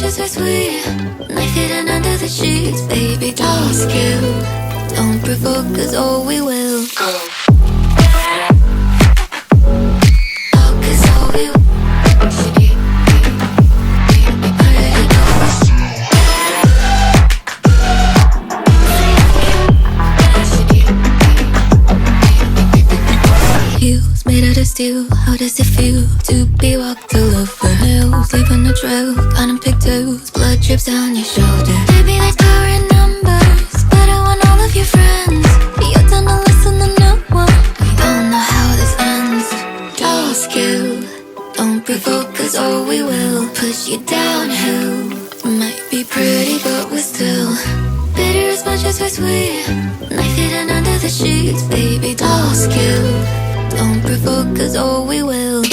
as we're sweet. Knife hidden under the sheets. Baby, ask you. Don't provoke, cause oh, we will. How does it feel to be walked all over hills, leaving a trail, caught in pigtails, blood drips down your shoulder? Baby, there's power in numbers, but I want all of your friends. You're done to listen to no one. We don't know how this ends. Ask you, don't provoke, cause oh, we will push you downhill. Might be pretty, but we're still bitter as much as we're sweet. Knife hidden under the sheets. Baby, ask you. Don't provoke, cause oh, we will.